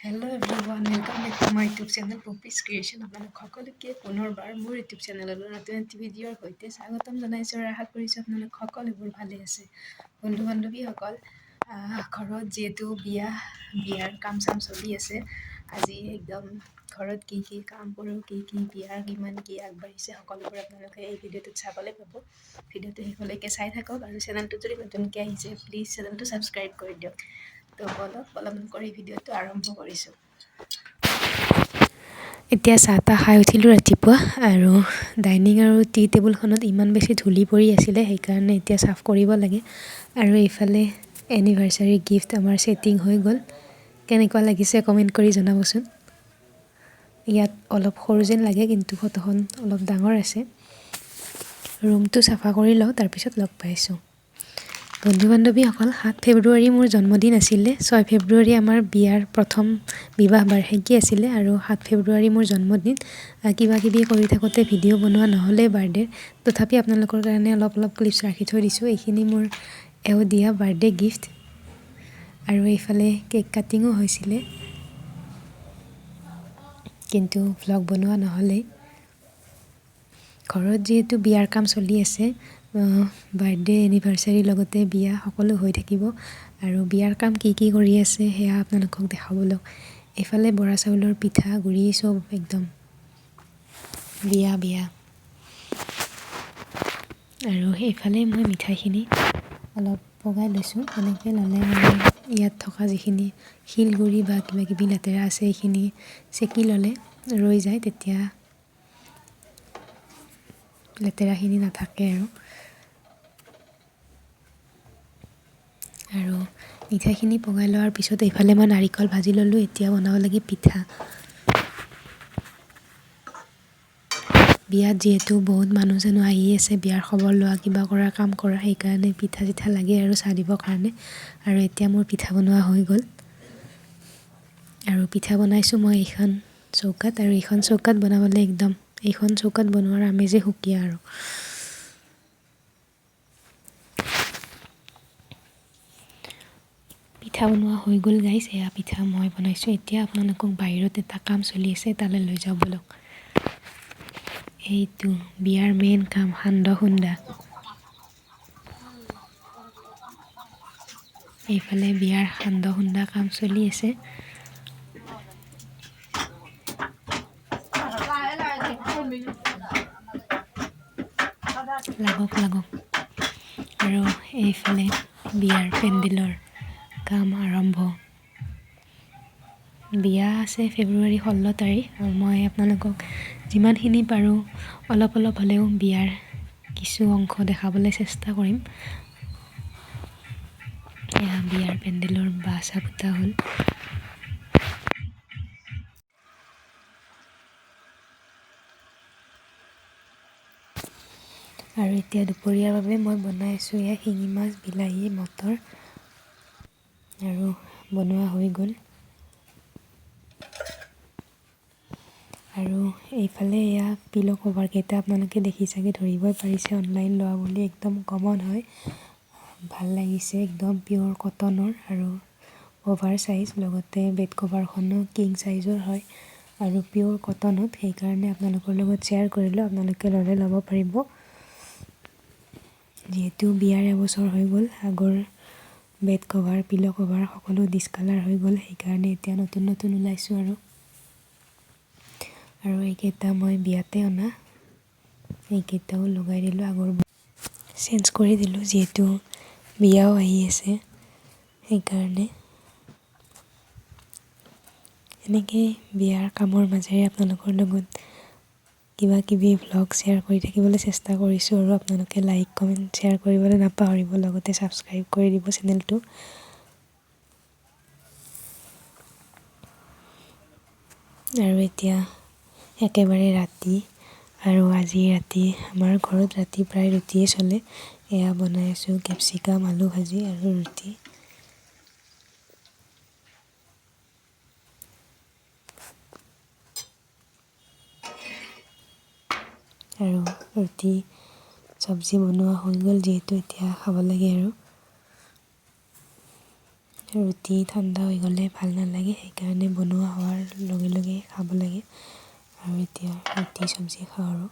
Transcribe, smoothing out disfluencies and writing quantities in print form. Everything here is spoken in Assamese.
Hello everyone, welcome back to my YouTube channel Poppy's Creation. আপোনালোক সকলোকে পুনৰবাৰ মোৰ YouTube চেনেললৈ নতুন এটি ভিডিঅ'ৰ সৈতে স্বাগতম জনাইছোঁ আৰু আশা কৰিছোঁ আপোনালোক সকলোবোৰ ভালে আছে। বন্ধু বান্ধৱীসকল, ঘৰত যিহেতু বিয়াৰ কাম চাম চলি আছে, আজি একদম ঘৰত কি কাম কৰোঁ, কি বিয়াৰ কিমান কি আগবাঢ়িছে সকলোবোৰ আপোনালোকে এই ভিডিঅ'টোত চাবলৈ পাব। ভিডিঅ'টো শেষলৈকে চাই থাকক আৰু চেনেলটো যদি নতুনকৈ আহিছে প্লিজ চেনেলটো ছাবস্ক্ৰাইব কৰি দিয়ক। তো বলক অলপমান কৰি ভিডিঅ'টো আৰম্ভ কৰিছোঁ। এতিয়া চাহ তাহ খাই উঠিলোঁ ৰাতিপুৱা, আৰু ডাইনিং আৰু টি টেবুলখনত ইমান বেছি ধূলি পৰি আছিলে, সেইকাৰণে এতিয়া চাফ কৰিব লাগে। আৰু এইফালে এনিভাৰ্চাৰী গিফ্ট আমাৰ ছেটিং হৈ গ'ল। কেনেকুৱা লাগিছে কমেণ্ট কৰি জনাবচোন। ইয়াত অলপ সৰু যেন লাগে, কিন্তু ফটোখন অলপ ডাঙৰ আছে। ৰুমটো চাফা কৰি লওঁ, তাৰপিছত লগ পাইছোঁ। বন্ধু বান্ধৱীসকল, 7 ফেব্ৰুৱাৰী মোৰ জন্মদিন আছিলে। 6 ফেব্ৰুৱাৰী আমাৰ বিয়াৰ প্ৰথম বিবাহ বাৰ্ষিকী আছিলে, আৰু 7 ফেব্ৰুৱাৰী মোৰ জন্মদিন। কিবা কিবি কৰি থাকোঁতে ভিডিঅ' বনোৱা নহ'লে বাৰ্থডে, তথাপি আপোনালোকৰ কাৰণে অলপ ক্লিপছ ৰাখি থৈ দিছোঁ। এইখিনি মোৰ দিয়া বাৰ্থডে গিফ্ট। আৰু এইফালে কেক কাটিঙো হৈছিলে, কিন্তু ভ্লগ বনোৱা নহ'লেই। ঘৰত যিহেতু বিয়াৰ কাম চলি আছে, বাৰ্থডে এনিভাৰ্চাৰীৰ লগতে বিয়া সকলো হৈ থাকিব। আৰু বিয়াৰ কাম কি কৰি আছে সেয়া আপোনালোকক দেখাবলৈ। এইফালে বৰা চাউলৰ পিঠা গুড়ি চব একদম বিয়া। আৰু সেইফালে মই মিঠাইখিনি অলপ পগাই লৈছোঁ। এনেকৈ ল'লে মানে ইয়াত থকা যিখিনি শিলগুড়ি বা কিবা কিবি লেতেৰা আছে এইখিনি চেকি ল'লে ৰৈ যায়, তেতিয়া লেতেৰাখিনি নাথাকে। আৰু মিঠাইখিনি পগাই লোৱাৰ পিছত এইফালে মই নাৰিকল ভাজি ল'লোঁ। এতিয়া বনাব লাগে পিঠা। বিয়াত যিহেতু বহুত মানুহ আহি আছে, বিয়াৰ খবৰ লোৱা, কিবা কৰা, কাম কৰা, সেইকাৰণে পিঠা চিঠা লাগে আৰু চাহ দিবৰ কাৰণে। আৰু এতিয়া মোৰ পিঠা বনোৱা হৈ গ'ল, আৰু পিঠা বনাইছোঁ মই এইখন চৌকাত। আৰু এইখন চৌকাত বনাবলৈ এইখন চৌকাত বনোৱাৰ আমেজে সুকীয়া। আৰু পিঠা বনোৱা হৈ গ'ল গাইছ। এয়া পিঠা মই বনাইছোঁ। এতিয়া আপোনালোকক বাহিৰত এটা কাম চলি আছে, তালৈ লৈ যাওঁ বলক। এইটো বিয়াৰ মেইন কাম, সান্দহ খুন্দা। এইফালে বিয়াৰ সান্দহ খুন্দা কাম চলি আছে। লাগক। আৰু এইফালে বিয়াৰ পেণ্ডেলৰ কাম আৰম্ভ। বিয়া আছে ফেব্ৰুৱাৰী 16 তাৰিখ, আৰু মই আপোনালোকক যিমানখিনি পাৰোঁ অলপ হ'লেও বিয়াৰ কিছু অংশ দেখাবলৈ চেষ্টা কৰিম। এয়া বিয়াৰ পেণ্ডেলৰ বাছা পোতা হ'ল। আৰু এতিয়া দুপৰীয়াৰ বাবে মই বনাই আছোঁ এয়া শিঙি মাছ, বিলাহী, মটৰ, আৰু বনোৱা হৈ গ'ল। আৰু এইফালে এয়া পিল' কভাৰকেইটা আপোনালোকে দেখি চাগে ধৰিবই পাৰিছে, অনলাইন লোৱা বুলি। একদম কমন হয়, ভাল লাগিছে, একদম পিয়'ৰ কটনৰ আৰু অভাৰ চাইজ। লগতে বেড কভাৰখনো কিং চাইজৰ হয় আৰু পিয়'ৰ কটনত, সেইকাৰণে আপোনালোকৰ লগত শ্বেয়াৰ কৰিলোঁ। আপোনালোকে ল'লে ল'ব পাৰিব। যিহেতু বিয়াৰ এবছৰ হৈ গ'ল, আগৰ বেড কভাৰ, পিল' কভাৰ সকলো ডিছকালাৰ হৈ গ'ল, সেইকাৰণে এতিয়া নতুন ওলাইছোঁ। আৰু এইকেইটা মই বিয়াতে অনা, এইকেইটাও লগাই দিলোঁ। আগৰ চেঞ্জ কৰি দিলোঁ, যিহেতু বিয়াও আহি আছে, সেইকাৰণে। এনেকৈ বিয়াৰ কামৰ মাজেৰে আপোনালোকৰ লগত কিবা কিবি ভ্লগ শ্বেয়াৰ কৰি থাকিবলৈ চেষ্টা কৰিছোঁ। আৰু আপোনালোকে লাইক, কমেণ্ট, শ্বেয়াৰ কৰিবলৈ নাপাহৰিব। লগতে ছাবস্ক্ৰাইব কৰি দিব চেনেলটো। আৰু এতিয়া একেবাৰে ৰাতি, আৰু আজি ৰাতি আমাৰ ঘৰত ৰাতি প্ৰায় ৰুটিয়ে চলে। এয়া বনাই আছোঁ কেপচিকাম, আলু ভাজি আৰু ৰুটি। আৰু ৰুটি চব্জি বনোৱা হৈ গ'ল, যিহেতু এতিয়া খাব লাগে। ৰুটি ঠাণ্ডা হৈ গ'লে ভাল নালাগে, সেইকাৰণে বনোৱা হোৱাৰ লগে লগে খাব লাগে। আৰু এতিয়া ৰুটি চব্জি খাওঁ আৰু